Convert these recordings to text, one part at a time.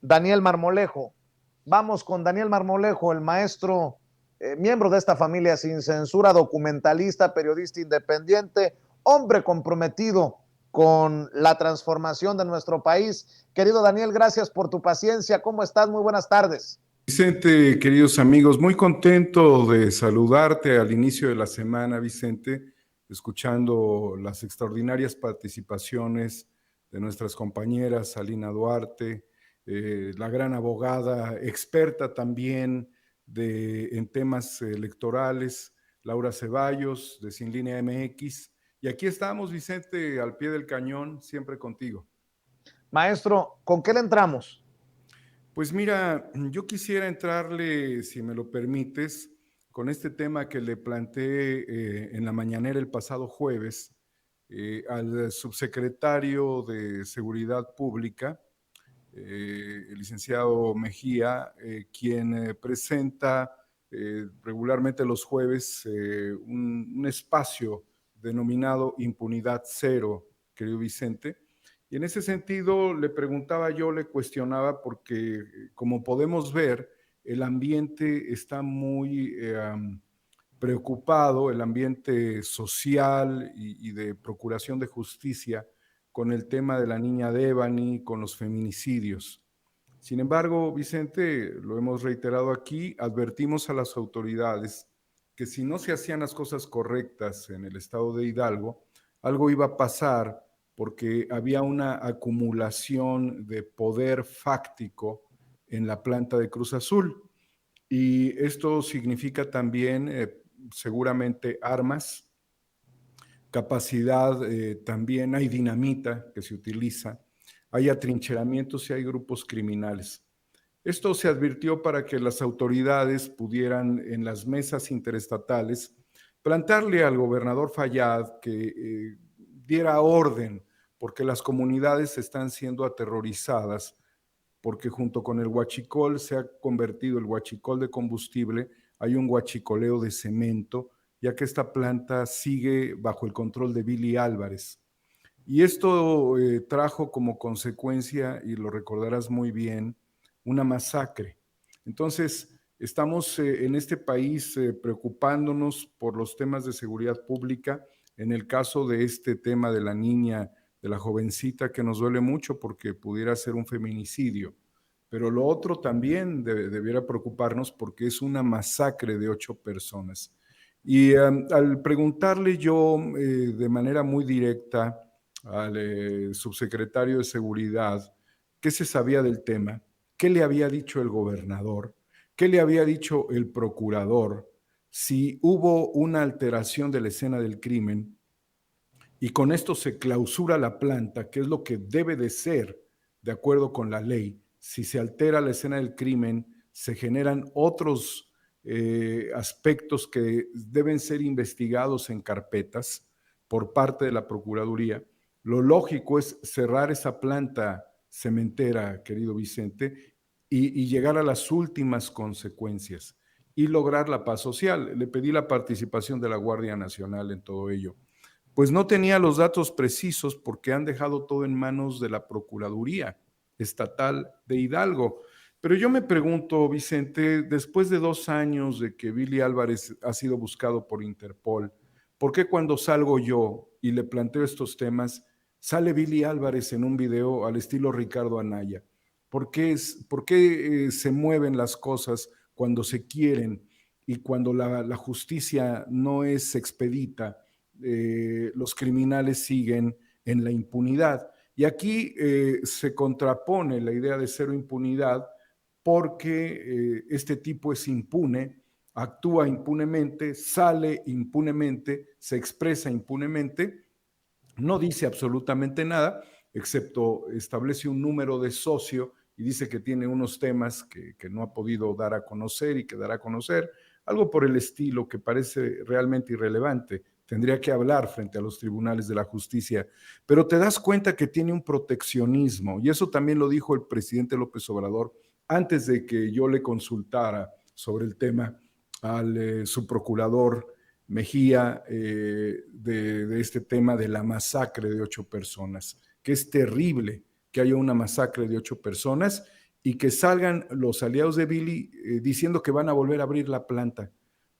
Daniel Marmolejo. Vamos con Daniel Marmolejo, el maestro, miembro de esta familia sin censura, documentalista, periodista independiente, hombre comprometido con la transformación de nuestro país. Querido Daniel, gracias por tu paciencia. ¿Cómo estás? Muy buenas tardes. Vicente, queridos amigos, muy contento de saludarte al inicio de la semana, Vicente, escuchando las extraordinarias participaciones de nuestras compañeras Alina Duarte, la gran abogada, experta también en temas electorales, Laura Ceballos, de Sin Línea MX. Y aquí estamos, Vicente, al pie del cañón, siempre contigo. Maestro, ¿con qué le entramos? Pues mira, yo quisiera entrarle, si me lo permites, con este tema que le planteé en la mañanera el pasado jueves al subsecretario de Seguridad Pública, el licenciado Mejía, quien presenta regularmente los jueves un espacio denominado Impunidad Cero, querido Vicente. Y en ese sentido le preguntaba yo, le cuestionaba, porque como podemos ver, el ambiente está muy preocupado, el ambiente social y de procuración de justicia, con el tema de la niña Devani, con los feminicidios. Sin embargo, Vicente, lo hemos reiterado aquí, advertimos a las autoridades que si no se hacían las cosas correctas en el estado de Hidalgo, algo iba a pasar, porque había una acumulación de poder fáctico en la planta de Cruz Azul. Y esto significa también seguramente armas, capacidad, también hay dinamita que se utiliza, hay atrincheramientos y hay grupos criminales. Esto se advirtió para que las autoridades pudieran en las mesas interestatales plantearle al gobernador Fayad que diera orden, porque las comunidades están siendo aterrorizadas, porque junto con el huachicol se ha convertido el huachicol de combustible, hay un huachicoleo de cemento, ya que esta planta sigue bajo el control de Billy Álvarez. Y esto trajo como consecuencia, y lo recordarás muy bien, una masacre. Entonces, estamos en este país preocupándonos por los temas de seguridad pública. En el caso de este tema de la niña, de la jovencita, que nos duele mucho porque pudiera ser un feminicidio. Pero lo otro también debiera preocuparnos, porque es una masacre de 8 personas. Y al preguntarle yo de manera muy directa al subsecretario de Seguridad qué se sabía del tema, qué le había dicho el gobernador, qué le había dicho el procurador, si hubo una alteración de la escena del crimen y con esto se clausura la planta, que es lo que debe de ser de acuerdo con la ley. Si se altera la escena del crimen, se generan otros aspectos que deben ser investigados en carpetas por parte de la Procuraduría. Lo lógico es cerrar esa planta cementera, querido Vicente, y llegar a las últimas consecuencias y lograr la paz social. Le pedí la participación de la Guardia Nacional en todo ello. Pues no tenía los datos precisos, porque han dejado todo en manos de la Procuraduría Estatal de Hidalgo. Pero yo me pregunto, Vicente, después de 2 años de que Billy Álvarez ha sido buscado por Interpol, ¿por qué cuando salgo yo y le planteo estos temas, sale Billy Álvarez en un video al estilo Ricardo Anaya? ¿Por qué se mueven las cosas cuando se quieren y cuando la justicia no es expedita? Los criminales siguen en la impunidad. Y aquí se contrapone la idea de cero impunidad, porque este tipo es impune, actúa impunemente, sale impunemente, se expresa impunemente, no dice absolutamente nada, excepto establece un número de socio y dice que tiene unos temas que no ha podido dar a conocer y que dará a conocer, algo por el estilo que parece realmente irrelevante. Tendría que hablar frente a los tribunales de la justicia, pero te das cuenta que tiene un proteccionismo, y eso también lo dijo el presidente López Obrador antes de que yo le consultara sobre el tema al subprocurador Mejía, de este tema de la masacre de 8 personas, que es terrible, que haya una masacre de 8 personas y que salgan los aliados de Billy diciendo que van a volver a abrir la planta.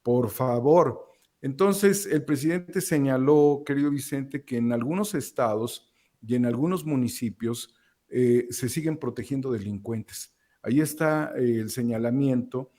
Por favor. Entonces, el presidente señaló, querido Vicente, que en algunos estados y en algunos municipios se siguen protegiendo delincuentes. Ahí está el señalamiento.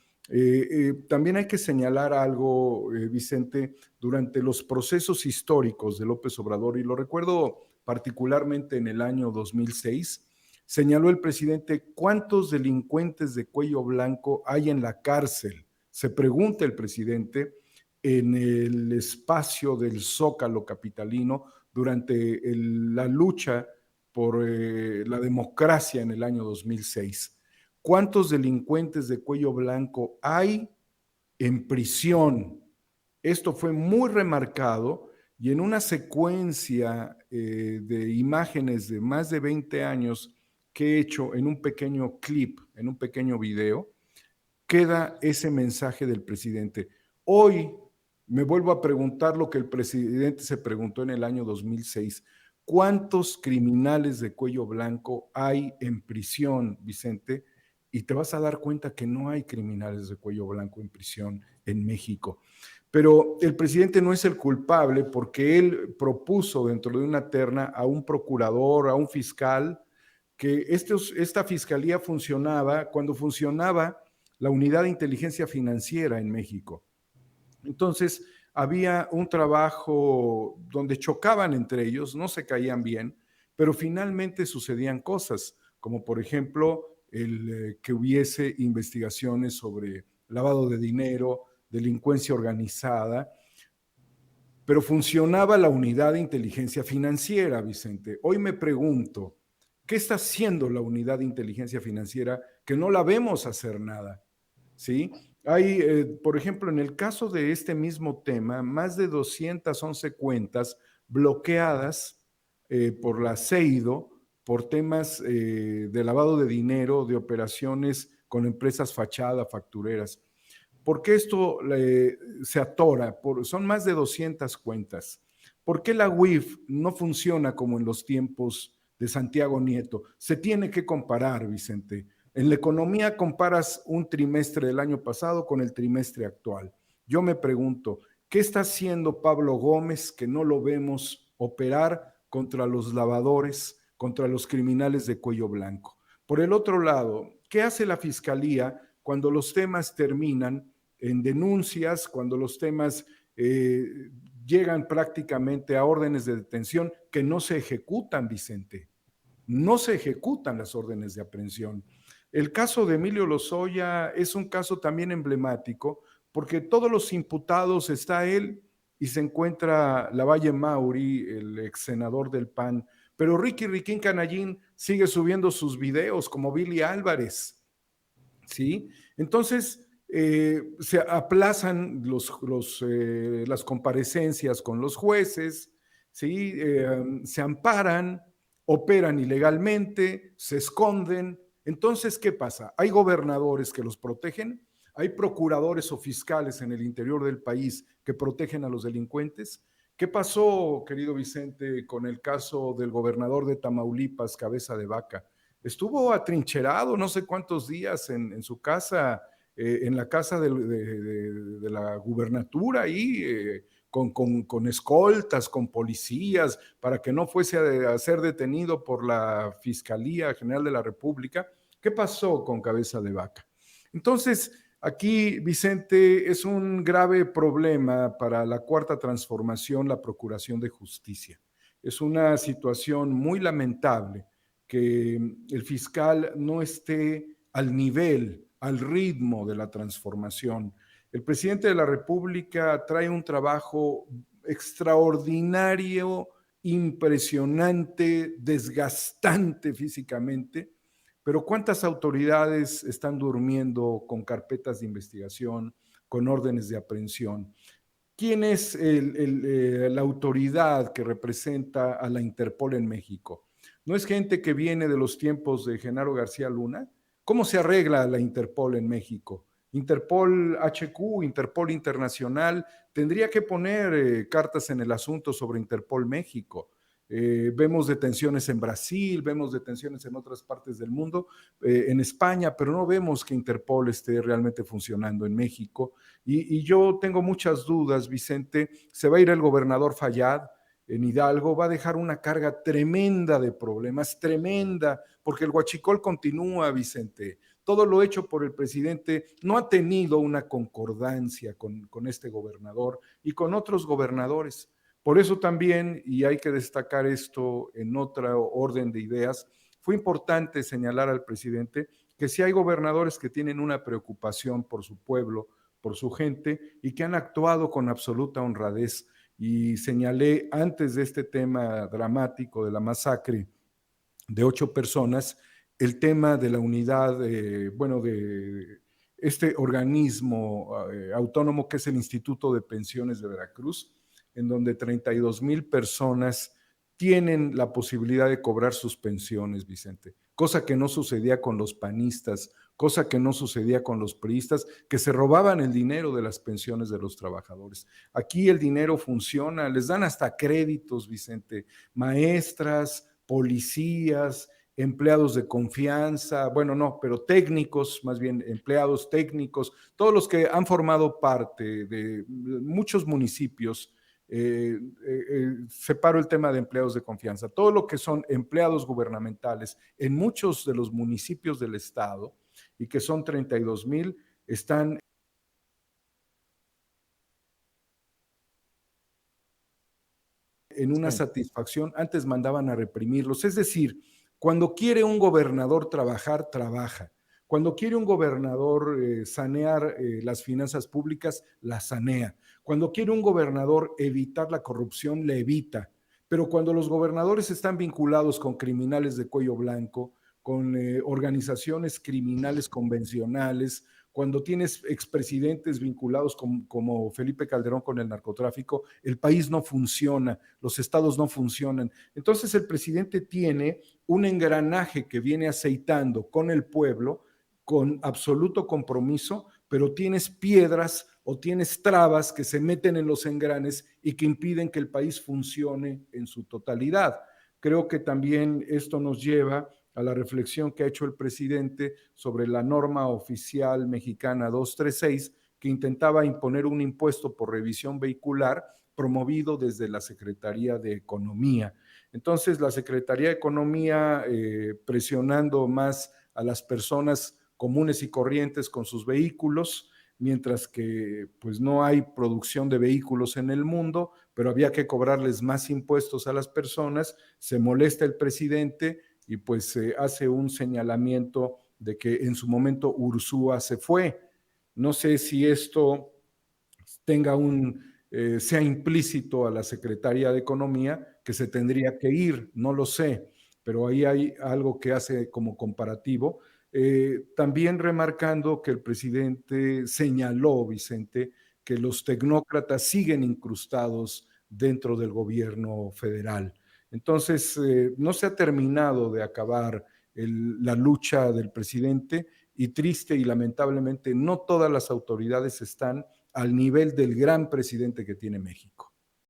También hay que señalar algo, Vicente, durante los procesos históricos de López Obrador, y lo recuerdo particularmente en el año 2006, señaló el presidente cuántos delincuentes de cuello blanco hay en la cárcel. Se pregunta el presidente en el espacio del Zócalo capitalino durante la lucha por la democracia en el año 2006. ¿Cuántos delincuentes de cuello blanco hay en prisión? Esto fue muy remarcado y en una secuencia de imágenes de más de 20 años que he hecho en un pequeño clip, en un pequeño video, queda ese mensaje del presidente. Hoy me vuelvo a preguntar lo que el presidente se preguntó en el año 2006. ¿Cuántos criminales de cuello blanco hay en prisión, Vicente? Y te vas a dar cuenta que no hay criminales de cuello blanco en prisión en México. Pero el presidente no es el culpable porque él propuso dentro de una terna a un procurador, a un fiscal, que esta fiscalía funcionaba cuando funcionaba la unidad de inteligencia financiera en México. Entonces, había un trabajo donde chocaban entre ellos, no se caían bien, pero finalmente sucedían cosas, como por ejemplo que hubiese investigaciones sobre lavado de dinero, delincuencia organizada, pero funcionaba la unidad de inteligencia financiera, Vicente. Hoy me pregunto, ¿qué está haciendo la unidad de inteligencia financiera que no la vemos hacer nada? ¿Sí? Hay, por ejemplo, en el caso de este mismo tema, más de 211 cuentas bloqueadas por la CEIDO por temas de lavado de dinero, de operaciones con empresas fachada, factureras. ¿Por qué esto se atora? Son más de 200 cuentas. ¿Por qué la UIF no funciona como en los tiempos de Santiago Nieto? Se tiene que comparar, Vicente. En la economía comparas un trimestre del año pasado con el trimestre actual. Yo me pregunto, ¿qué está haciendo Pablo Gómez que no lo vemos operar contra los lavadores, contra los criminales de cuello blanco? Por el otro lado, ¿qué hace la Fiscalía cuando los temas terminan en denuncias, cuando los temas llegan prácticamente a órdenes de detención que no se ejecutan, Vicente? No se ejecutan las órdenes de aprehensión. El caso de Emilio Lozoya es un caso también emblemático porque todos los imputados está él y se encuentra Lavalle Mauri, el ex senador del PAN, pero Ricky Riquín Canallín sigue subiendo sus videos como Billy Álvarez, ¿sí? Entonces, se aplazan las comparecencias con los jueces, ¿sí? Se amparan, operan ilegalmente, se esconden. Entonces, ¿qué pasa? Hay gobernadores que los protegen, hay procuradores o fiscales en el interior del país que protegen a los delincuentes. ¿Qué pasó, querido Vicente, con el caso del gobernador de Tamaulipas, Cabeza de Vaca? Estuvo atrincherado no sé cuántos días en su casa, en la casa de la gubernatura ahí, con escoltas, con policías, para que no fuese a ser detenido por la Fiscalía General de la República. ¿Qué pasó con Cabeza de Vaca? Entonces, aquí, Vicente, es un grave problema para la Cuarta Transformación, la Procuración de Justicia. Es una situación muy lamentable que el fiscal no esté al nivel, al ritmo de la transformación. El presidente de la República trae un trabajo extraordinario, impresionante, desgastante físicamente, pero ¿cuántas autoridades están durmiendo con carpetas de investigación, con órdenes de aprehensión? ¿Quién es la autoridad que representa a la Interpol en México? ¿No es gente que viene de los tiempos de Genaro García Luna? ¿Cómo se arregla la Interpol en México? Interpol HQ, Interpol Internacional, tendría que poner cartas en el asunto sobre Interpol México. Vemos detenciones en Brasil, vemos detenciones en otras partes del mundo, en España, pero no vemos que Interpol esté realmente funcionando en México. Y yo tengo muchas dudas, Vicente. Se va a ir el gobernador Fayad en Hidalgo, va a dejar una carga tremenda de problemas, tremenda, porque el huachicol continúa, Vicente. Todo lo hecho por el presidente no ha tenido una concordancia con este gobernador y con otros gobernadores. Por eso también, y hay que destacar esto en otra orden de ideas, fue importante señalar al presidente que si hay gobernadores que tienen una preocupación por su pueblo, por su gente, y que han actuado con absoluta honradez. Y señalé antes de este tema dramático de la masacre de 8 personas, el tema de la unidad, bueno, de este organismo autónomo que es el Instituto de Pensiones de Veracruz, en donde 32,000 personas tienen la posibilidad de cobrar sus pensiones, Vicente, cosa que no sucedía con los panistas, cosa que no sucedía con los priistas, que se robaban el dinero de las pensiones de los trabajadores. Aquí el dinero funciona, les dan hasta créditos, Vicente, maestras, policías, empleados de confianza, bueno, no, pero técnicos, más bien empleados técnicos, todos los que han formado parte de muchos municipios. Separo el tema de empleados de confianza, todo lo que son empleados gubernamentales en muchos de los municipios del estado, y que son 32,000, están en una Sí. satisfacción. Antes mandaban a reprimirlos. Es decir, cuando quiere un gobernador trabajar, trabaja. Cuando quiere un gobernador sanear las finanzas públicas, las sanea. Cuando quiere un gobernador evitar la corrupción, la evita. Pero cuando los gobernadores están vinculados con criminales de cuello blanco, con organizaciones criminales convencionales, cuando tienes expresidentes vinculados como Felipe Calderón con el narcotráfico, el país no funciona, los estados no funcionan. Entonces el presidente tiene un engranaje que viene aceitando con el pueblo con absoluto compromiso, pero tienes piedras o tienes trabas que se meten en los engranes y que impiden que el país funcione en su totalidad. Creo que también esto nos lleva a la reflexión que ha hecho el presidente sobre la norma oficial mexicana 236, que intentaba imponer un impuesto por revisión vehicular promovido desde la Secretaría de Economía. Entonces, la Secretaría de Economía, presionando más a las personas comunes y corrientes con sus vehículos, mientras que pues no hay producción de vehículos en el mundo, pero había que cobrarles más impuestos a las personas. Se molesta el presidente y pues hace un señalamiento de que en su momento Ursúa se fue. No sé si esto tenga sea implícito a la Secretaría de Economía que se tendría que ir, no lo sé, pero ahí hay algo que hace como comparativo. También remarcando que el presidente señaló, Vicente, que los tecnócratas siguen incrustados dentro del gobierno federal. Entonces, no se ha terminado de acabar la lucha del presidente, y triste y lamentablemente no todas las autoridades están al nivel del gran presidente que tiene México.